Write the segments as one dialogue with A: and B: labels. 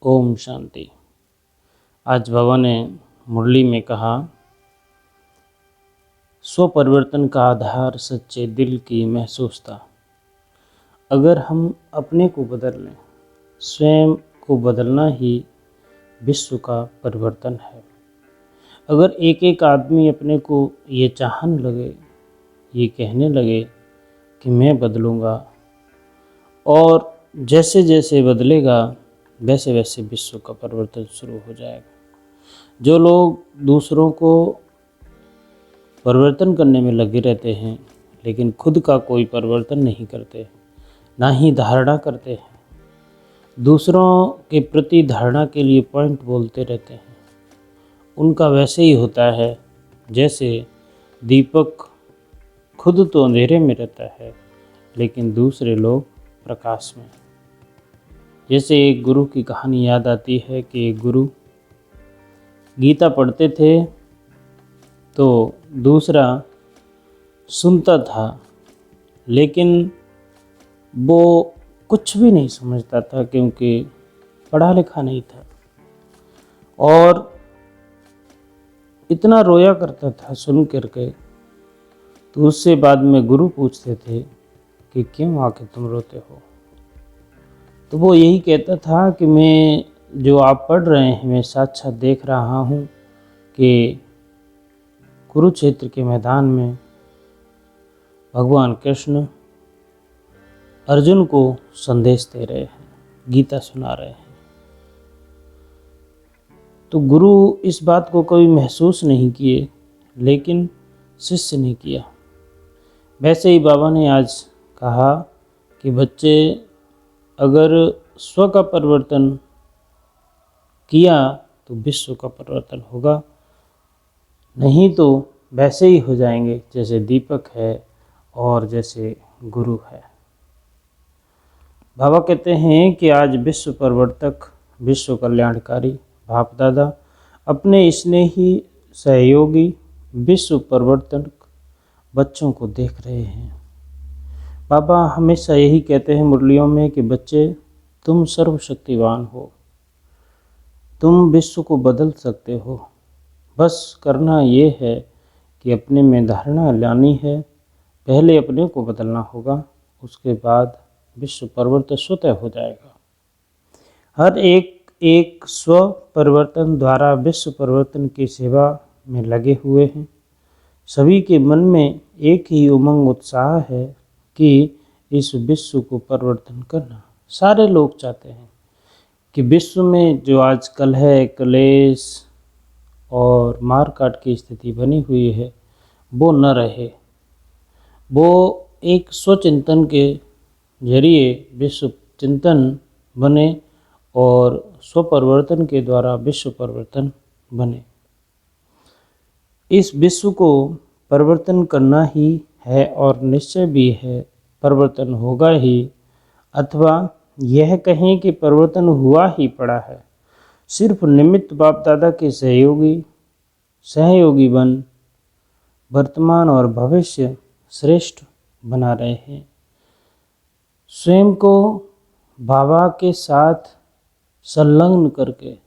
A: ओम शांति। आज बाबा ने मुरली में कहा, स्व परिवर्तन का आधार सच्चे दिल की महसूसता। अगर हम अपने को बदल लें, स्वयं को बदलना ही विश्व का परिवर्तन है। अगर एक एक आदमी अपने को ये चाहने लगे, ये कहने लगे कि मैं बदलूँगा, और जैसे जैसे बदलेगा वैसे वैसे विश्व का परिवर्तन शुरू हो जाएगा। जो लोग दूसरों को परिवर्तन करने में लगे रहते हैं लेकिन खुद का कोई परिवर्तन नहीं करते, ना ही धारणा करते हैं, दूसरों के प्रति धारणा के लिए पॉइंट बोलते रहते हैं, उनका वैसे ही होता है जैसे दीपक खुद तो अंधेरे में रहता है लेकिन दूसरे लोग प्रकाश में। जैसे एक गुरु की कहानी याद आती है कि एक गुरु गीता पढ़ते थे तो दूसरा सुनता था, लेकिन वो कुछ भी नहीं समझता था क्योंकि पढ़ा लिखा नहीं था, और इतना रोया करता था सुन करके। तो उससे बाद में गुरु पूछते थे कि क्यों आके तुम रोते हो? तो वो यही कहता था कि मैं जो आप पढ़ रहे हैं मैं साक्षात देख रहा हूँ कि कुरुक्षेत्र के मैदान में भगवान कृष्ण अर्जुन को संदेश दे रहे हैं, गीता सुना रहे हैं। तो गुरु इस बात को कभी महसूस नहीं किए, लेकिन शिष्य ने किया। वैसे ही बाबा ने आज कहा कि बच्चे, अगर स्व का परिवर्तन किया तो विश्व का परिवर्तन होगा, नहीं तो वैसे ही हो जाएंगे जैसे दीपक है और जैसे गुरु है। बाबा कहते हैं कि आज विश्व परिवर्तक, विश्व कल्याणकारी बाप दादा अपने स्नेही सहयोगी विश्व परिवर्तक बच्चों को देख रहे हैं। बाबा हमेशा यही कहते हैं मुरलियों में कि बच्चे, तुम सर्वशक्तिवान हो, तुम विश्व को बदल सकते हो। बस करना ये है कि अपने में धारणा लानी है। पहले अपने को बदलना होगा, उसके बाद विश्व परिवर्तन स्वतः हो जाएगा। हर एक स्व परिवर्तन द्वारा विश्व परिवर्तन की सेवा में लगे हुए हैं। सभी के मन में एक ही उमंग उत्साह है कि इस विश्व को परिवर्तन करना। सारे लोग चाहते हैं कि विश्व में जो आजकल है कलेश और मारकाट की स्थिति बनी हुई है वो न रहे, वो एक स्वचिंतन के जरिए विश्व चिंतन बने और स्वपरिवर्तन के द्वारा विश्व परिवर्तन बने। इस विश्व को परिवर्तन करना ही है और निश्चय भी है, परिवर्तन होगा ही, अथवा यह कहें कि परिवर्तन हुआ ही पड़ा है। सिर्फ निमित्त बाप दादा के सहयोगी बन वर्तमान और भविष्य श्रेष्ठ बना रहे हैं। स्वयं को बाबा के साथ संलग्न करके,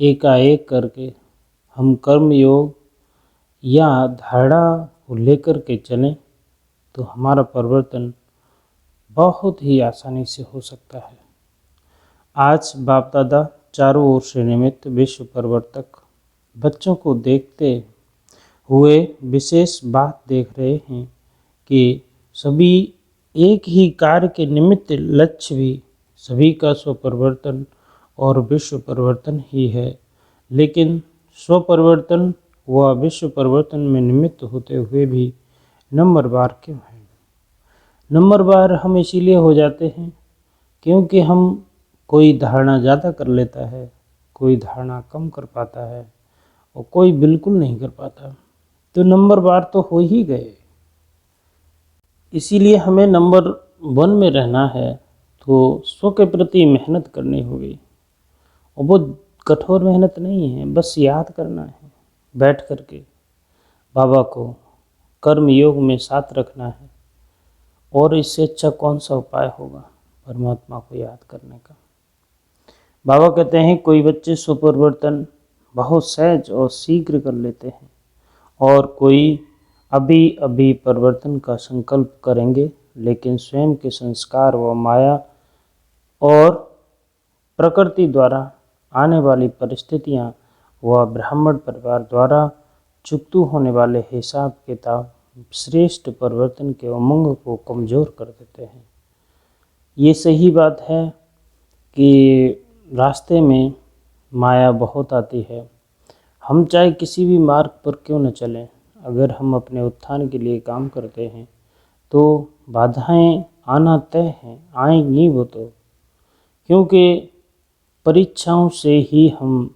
A: एकाएक करके हम कर्म योग या धारणा को लेकर के चलें तो हमारा परिवर्तन बहुत ही आसानी से हो सकता है। आज बाप दादा चारों ओर से निमित्त विश्व परिवर्तक बच्चों को देखते हुए विशेष बात देख रहे हैं कि सभी एक ही कार्य के निमित्त लक्ष्य भी सभी का स्वपरिवर्तन और विश्व परिवर्तन ही है। लेकिन स्वपरिवर्तन व विश्व परिवर्तन में निमित्त होते हुए भी नंबरवार क्यों है? नंबरवार हम इसीलिए हो जाते हैं क्योंकि हम कोई धारणा ज़्यादा कर लेता है, कोई धारणा कम कर पाता है और कोई बिल्कुल नहीं कर पाता, तो नंबरवार तो हो ही गए। इसीलिए हमें नंबर 1 में रहना है तो स्व के प्रति मेहनत करनी होगी, और वो कठोर मेहनत नहीं है, बस याद करना है बैठ करके, बाबा को कर्म योग में साथ रखना है। और इससे अच्छा कौन सा उपाय होगा परमात्मा को याद करने का। बाबा कहते हैं कोई बच्चे स्वपरिवर्तन बहुत सहज और शीघ्र कर लेते हैं और कोई अभी अभी परिवर्तन का संकल्प करेंगे, लेकिन स्वयं के संस्कार व माया और प्रकृति द्वारा आने वाली परिस्थितियां व ब्राह्मण परिवार द्वारा चुकतू होने वाले हिसाब किताब श्रेष्ठ परिवर्तन के उमंग को कमज़ोर कर देते हैं। ये सही बात है कि रास्ते में माया बहुत आती है। हम चाहे किसी भी मार्ग पर क्यों न चलें, अगर हम अपने उत्थान के लिए काम करते हैं तो बाधाएं आना तय हैं, आएंगी वो तो, क्योंकि परीक्षाओं से ही हम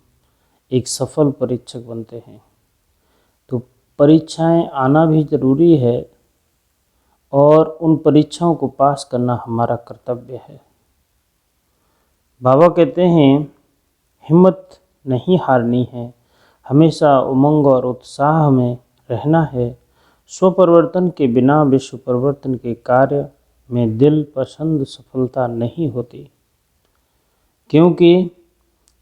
A: एक सफल परीक्षक बनते हैं। तो परीक्षाएं आना भी ज़रूरी है और उन परीक्षाओं को पास करना हमारा कर्तव्य है। बाबा कहते हैं हिम्मत नहीं हारनी है, हमेशा उमंग और उत्साह में रहना है। स्वपरिवर्तन के बिना विश्व परिवर्तन के कार्य में दिल पसंद सफलता नहीं होती, क्योंकि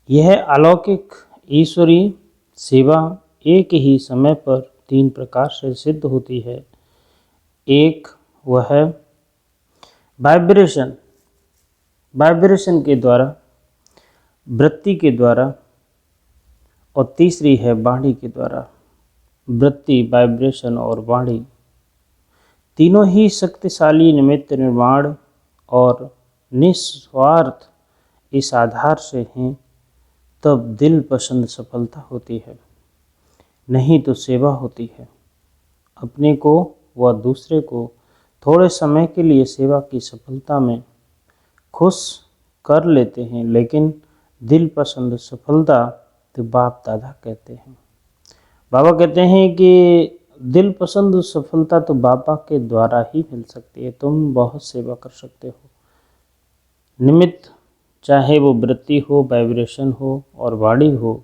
A: यह अलौकिक ईश्वरीय सेवा एक ही समय पर 3 प्रकार से सिद्ध होती है। एक वह है वाइब्रेशन के द्वारा, वृत्ति के द्वारा, और तीसरी है वाणी के द्वारा। वृत्ति, वाइब्रेशन और वाणी तीनों ही शक्तिशाली निमित्त निर्माण और निस्वार्थ इस आधार से हैं, तब दिल पसंद सफलता होती है, नहीं तो सेवा होती है। अपने को व दूसरे को थोड़े समय के लिए सेवा की सफलता में खुश कर लेते हैं, लेकिन दिल पसंद सफलता तो बाप दादा कहते हैं। बाबा कहते हैं कि दिल पसंद सफलता तो बाबा के द्वारा ही मिल सकती है। तुम बहुत सेवा कर सकते हो, निमित्त चाहे वो वृत्ति हो, वाइब्रेशन हो और वाणी हो,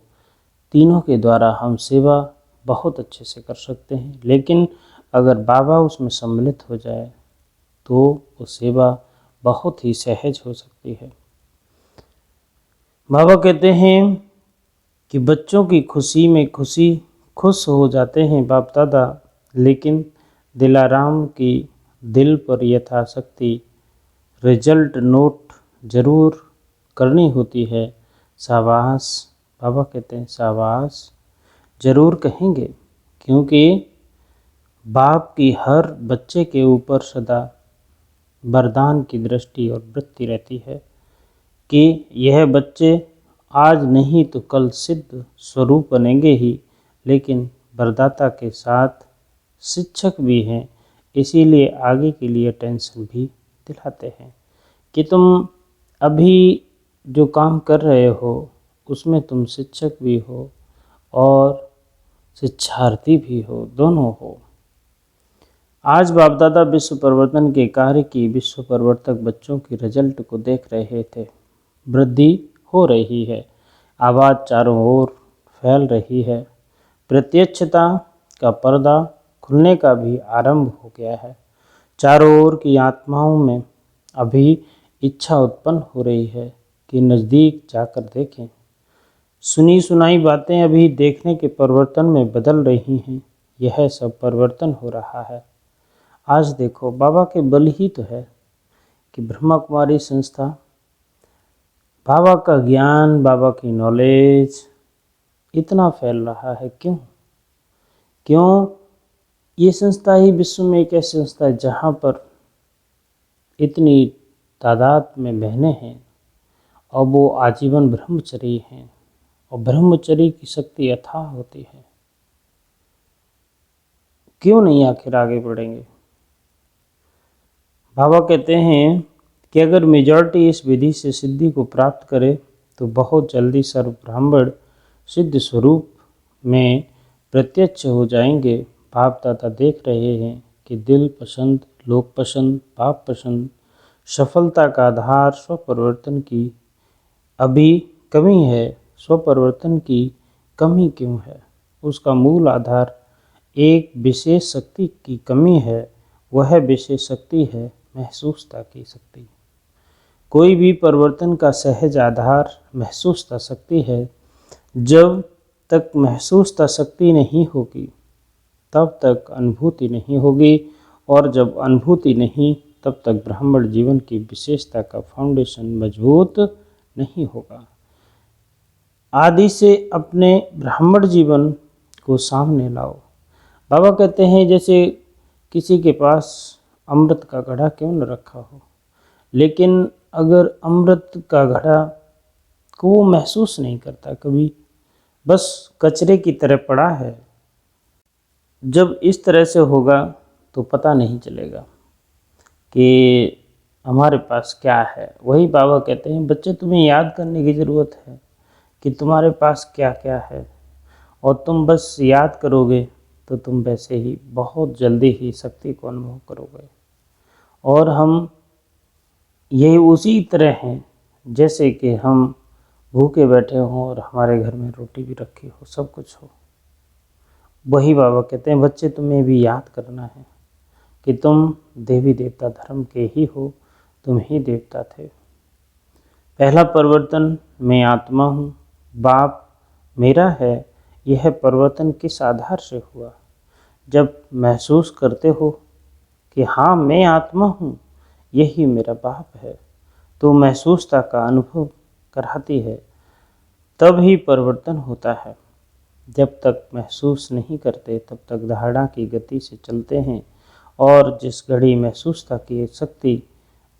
A: तीनों के द्वारा हम सेवा बहुत अच्छे से कर सकते हैं। लेकिन अगर बाबा उसमें सम्मिलित हो जाए तो वो सेवा बहुत ही सहज हो सकती है। बाबा कहते हैं कि बच्चों की खुशी में खुश हो जाते हैं बाप दादा, लेकिन दिलाराम की दिल पर यथाशक्ति रिजल्ट नोट जरूर करनी होती है। शाबाश, बाबा कहते हैं शाबाश जरूर कहेंगे, क्योंकि बाप की हर बच्चे के ऊपर सदा वरदान की दृष्टि और वृत्ति रहती है कि यह बच्चे आज नहीं तो कल सिद्ध स्वरूप बनेंगे ही, लेकिन वरदाता के साथ शिक्षक भी हैं, इसीलिए आगे के लिए टेंशन भी दिलाते हैं कि तुम अभी जो काम कर रहे हो उसमें तुम शिक्षक भी हो और शिक्षार्थी भी हो, दोनों हो। आज बाप दादा विश्व परिवर्तन के कार्य की विश्व परिवर्तक बच्चों की रिजल्ट को देख रहे थे। वृद्धि हो रही है, आवाज़ चारों ओर फैल रही है, प्रत्यक्षता का पर्दा खुलने का भी आरंभ हो गया है। चारों ओर की आत्माओं में अभी इच्छा उत्पन्न हो रही है कि नज़दीक जाकर देखें। सुनी सुनाई बातें अभी देखने के परिवर्तन में बदल रही हैं। यह सब परिवर्तन हो रहा है। आज देखो, बाबा के बल ही तो है कि ब्रह्मा कुमारी संस्था, बाबा का ज्ञान, बाबा की नॉलेज इतना फैल रहा है। क्यों? ये संस्था ही विश्व में एक ऐसी संस्था है जहाँ पर इतनी तादाद में बहनें हैं और वो आजीवन ब्रह्मचरी हैं, और ब्रह्मचरी की शक्ति अथाह होती है। क्यों नहीं आखिर आगे बढ़ेंगे? बाबा कहते हैं कि अगर मेजॉरिटी इस विधि से सिद्धि को प्राप्त करे तो बहुत जल्दी सर्व ब्राह्मण सिद्ध स्वरूप में प्रत्यक्ष हो जाएंगे। बाप दादा देख रहे हैं कि दिल पसंद, लोक पसंद, बाप पसंद सफलता का आधार स्वपरिवर्तन की अभी कमी है। स्वपरिवर्तन की कमी क्यों है? उसका मूल आधार एक विशेष शक्ति की कमी है। वह विशेष शक्ति है महसूसता की शक्ति। कोई भी परिवर्तन का सहज आधार महसूसता शक्ति है। जब तक महसूसता शक्ति नहीं होगी तब तक अनुभूति नहीं होगी, और जब अनुभूति नहीं तब तक ब्राह्मण जीवन की विशेषता का फाउंडेशन मजबूत नहीं होगा। आदि से अपने ब्राह्मण जीवन को सामने लाओ। बाबा कहते हैं जैसे किसी के पास अमृत का घड़ा क्यों न रखा हो, लेकिन अगर अमृत का घड़ा को वो महसूस नहीं करता, कभी बस कचरे की तरह पड़ा है, जब इस तरह से होगा तो पता नहीं चलेगा कि हमारे पास क्या है। वही बाबा कहते हैं बच्चे तुम्हें याद करने की ज़रूरत है कि तुम्हारे पास क्या क्या है, और तुम बस याद करोगे तो तुम वैसे ही बहुत जल्दी ही शक्ति को अनुभव करोगे। और हम यही उसी तरह हैं जैसे कि हम भूखे बैठे हों और हमारे घर में रोटी भी रखी हो, सब कुछ हो। वही बाबा कहते हैं बच्चे तुम्हें भी याद करना है कि तुम देवी देवता धर्म के ही हो, तुम ही देवता थे। पहला परिवर्तन मैं आत्मा हूँ, बाप मेरा है, यह परिवर्तन किस आधार से हुआ? जब महसूस करते हो कि हाँ मैं आत्मा हूँ, यही मेरा बाप है, तो महसूसता का अनुभव कराती है, तब ही परिवर्तन होता है। जब तक महसूस नहीं करते तब तक धारणा की गति से चलते हैं, और जिस घड़ी महसूसता की शक्ति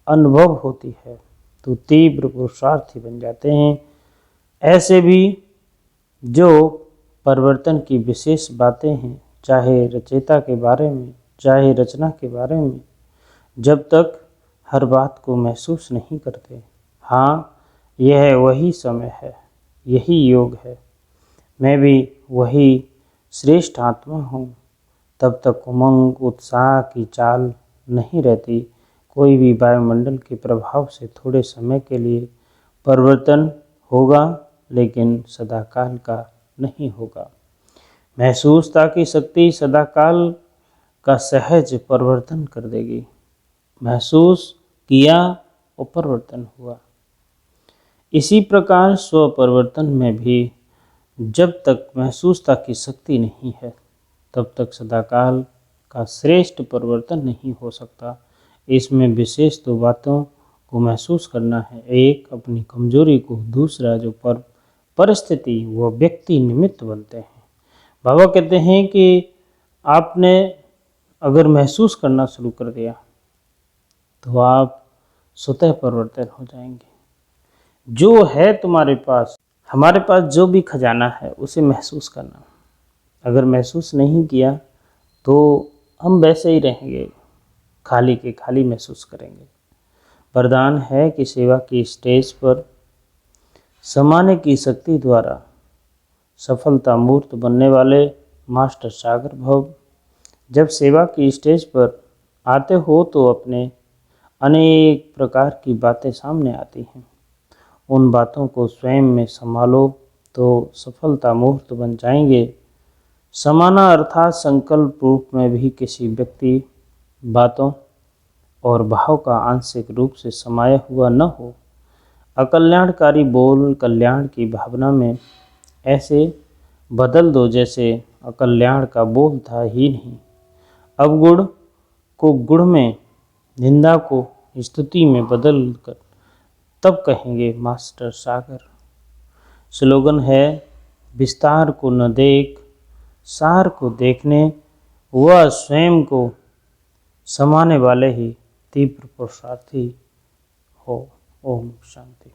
A: अनुभव होती है तो तीव्र पुरुषार्थी बन जाते हैं। ऐसे भी जो परिवर्तन की विशेष बातें हैं, चाहे रचयिता के बारे में चाहे रचना के बारे में, जब तक हर बात को महसूस नहीं करते, हाँ यह वही समय है, यही योग है, मैं भी वही श्रेष्ठ आत्मा हूँ, तब तक उमंग उत्साह की चाल नहीं रहती। कोई भी वायुमंडल के प्रभाव से थोड़े समय के लिए परिवर्तन होगा, लेकिन सदाकाल का नहीं होगा। महसूसता की शक्ति सदाकाल का सहज परिवर्तन कर देगी। महसूस किया और परिवर्तन हुआ। इसी प्रकार स्व परिवर्तन में भी जब तक महसूसता की शक्ति नहीं है तब तक सदाकाल का श्रेष्ठ परिवर्तन नहीं हो सकता। इसमें विशेष दो बातों को महसूस करना है, एक अपनी कमजोरी को, दूसरा जो परिस्थिति व व्यक्ति निमित्त बनते हैं। बाबा कहते हैं कि आपने अगर महसूस करना शुरू कर दिया तो आप स्वतः परिवर्तन हो जाएंगे। जो है तुम्हारे पास, हमारे पास जो भी खजाना है उसे महसूस करना। अगर महसूस नहीं किया तो हम वैसे ही रहेंगे, खाली के खाली महसूस करेंगे। वरदान है कि सेवा की स्टेज पर समाने की शक्ति द्वारा सफलता मूर्त बनने वाले मास्टर सागर भव, जब सेवा की स्टेज पर आते हो तो अपने अनेक प्रकार की बातें सामने आती हैं। उन बातों को स्वयं में संभालो तो सफलता मूर्त बन जाएंगे। समाना अर्थात संकल्प रूप में भी किसी व्यक्ति, बातों और भाव का आंशिक रूप से समाया हुआ न हो। अकल्याणकारी बोल कल्याण की भावना में ऐसे बदल दो जैसे अकल्याण का बोल था ही नहीं। अवगुण को गुण में, निंदा को स्तुति में बदल कर तब कहेंगे मास्टर सागर। स्लोगन है विस्तार को न देख, सार को देखने, वह स्वयं को समाने वाले ही तीव्र पुरुषार्थी हो। ओम शांति।